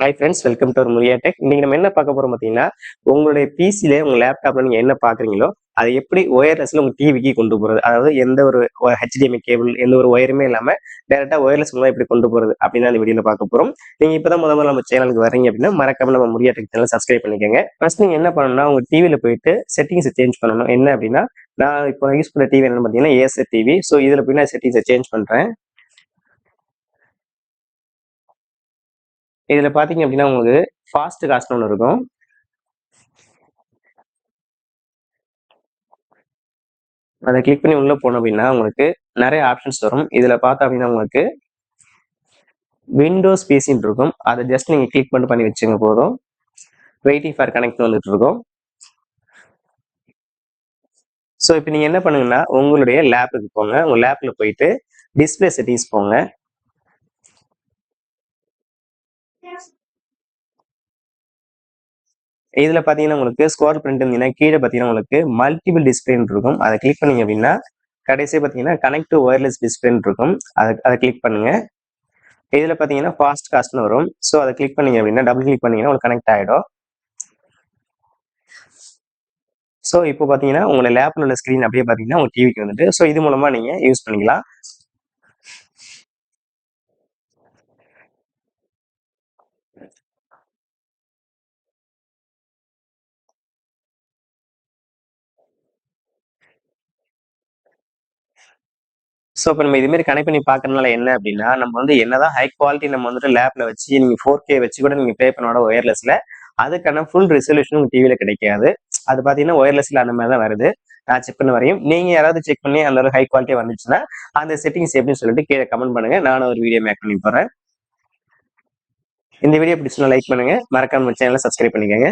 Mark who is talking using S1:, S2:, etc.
S1: Hi friends, welcome to Muriya tech. இன்னைக்கு நம்ம என்ன பார்க்க போறோம் பார்த்தீங்கன்னா, உங்களுடைய பிசில உங்க லேப்டாப்ல நீங்க என்ன பார்க்குறீங்களோ, அதை எப்படி ஒயர்லெஸ்ல உங்க டிவிக்கு கொண்டு போறது. அதாவது எந்த ஒரு HDMI கேபிள் எந்த ஒரு ஒயருமே இல்லாம டைரக்டா ஒயர்லெஸ் மூலமா எப்படி கொண்டு போறது அப்படின்னு அந்த வீடியோல பார்க்க போறோம். நீங்க இப்பதான் முதல்ல நம்ம சேனலுக்கு வர்றீங்க அப்படின்னா மறக்காம நம்ம முரியா டெக் சேனல் சப்ஸ்கிரைப் பண்ணிக்கோங்க. ஃபர்ஸ்ட் நீங்க என்ன பண்ணணும்னா உங்க டிவில போயிட்டு செட்டிங்ஸ் சேஞ்ச் பண்ணணும். என்ன அப்படின்னா நான் இப்போ யூஸ் பண்ண டிவி என்னன்னு பார்த்தீங்கன்னா ஏசர் டிவி. ஸோ இதுல போய் நான் செட்டிங்ஸை சேஞ்ச் பண்றேன். இதுல பாத்தீங்க அப்படின்னா உங்களுக்கு ஃபாஸ்ட் காஸ்ட்னு ஒன்று இருக்கும். அதை கிளிக் பண்ணி உள்ள போனோம் அப்படின்னா உங்களுக்கு நிறைய ஆப்ஷன்ஸ் வரும். இதுல பார்த்தா அப்படின்னா உங்களுக்கு விண்டோஸ் பிசின்னு இருக்கும். அதை ஜஸ்ட் நீங்க கிளிக் பண்ணி வச்சுங்க போதும். வெயிட்டிங் ஃபார் கனெக்ட் வந்துட்டு இருக்கும். ஸோ இப்போ நீங்க என்ன பண்ணுங்கன்னா உங்களுடைய லேப்புக்கு போங்க. உங்க லேப்ல போயிட்டு டிஸ்பிளே செட்டிங்ஸ் போங்க. இதுல பாத்தீங்கன்னா உங்களுக்கு ஸ்கோர் பிரிண்ட் இருந்தீங்கன்னா கீழே பாத்தீங்கன்னா உங்களுக்கு மல்டிபிள் டிஸ்பிளேன்னு இருக்கும். அதை கிளிக் பண்ணீங்க அப்படின்னா கடைசியாக பாத்தீங்கன்னா கனெக்ட் டு ஒயர்லெஸ் டிஸ்பிளேன்னு இருக்கும். அதை கிளிக் பண்ணுங்க. இதுல பாத்தீங்கன்னா ஃபாஸ்ட் காஸ்ட்னு வரும். ஸோ அதை கிளிக் பண்ணீங்க அப்படின்னா டபுள் கிளிக் பண்ணீங்கன்னா உங்களுக்கு கனெக்ட் ஆயிடும். ஸோ இப்போ பாத்தீங்கன்னா உங்களோட லேப்ல உள்ள ஸ்கிரீன் அப்படியே பாத்தீங்கன்னா உங்க டிவிக்கு வந்துட்டு ஸோ இது மூலமா நீங்க யூஸ் பண்ணிக்கலாம். ஸோ இப்போ நம்ம இது மாதிரி கனெக்ட் பண்ணி பார்க்கறதுனால என்ன அப்படின்னா நம்ம வந்து என்னதான் ஹை குவாலிட்டி நம்ம வந்துட்டு லேப்ல வச்சு நீங்க 4K வச்சு கூட நீங்க ப்ளே பண்ணோட ஒயர்லெஸ்ல அதுக்கான ஃபுல் ரெசல்யூஷன் உங்க டிவியில கிடைக்காது. அது பாத்தீங்கன்னா ஒயர்லெஸ்ல அந்த மாதிரி தான் வருது. நான் செக் பண்ண வரையும் நீங்க யாராவது செக் பண்ணி அந்த ஒரு ஹை குவாலிட்டியா வந்துச்சுன்னா அந்த செட்டிங்ஸ் எப்படின்னு சொல்லிட்டு கீழே கமெண்ட் பண்ணுங்க. நானும் ஒரு வீடியோ மேக் பண்ணி போறேன். இந்த வீடியோ பிடிச்சுன்னா லைக் பண்ணுங்க. மறக்காம சேனலை சப்ஸ்கிரைப் பண்ணிக்கோங்க.